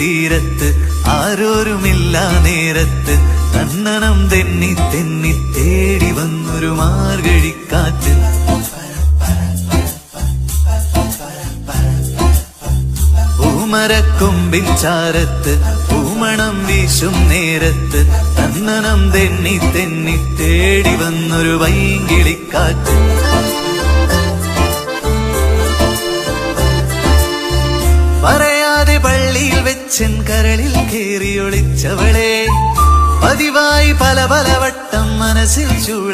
തീരത്ത് ആരോരുമില്ല നേരത്ത് തന്നനം തെന്നി തെന്നി തേടി വന്നൊരു മാർഗഴിക്കാറ്റ്. പൂമരക്കൊമ്പിൻ ചാരത്ത് പൂമണം വീശും നേരത്ത് തന്നനം തെന്നി തെന്നി തേടി വന്നൊരു വൈങ്കിളിക്കാറ്റ്. പറയാതെ പള്ളിയിൽ വെച്ചൻ കരളിൽ കേറിയൊളിച്ചവളെ പതിവായി പല പല വട്ടം മനസ്സിൽ ചൂള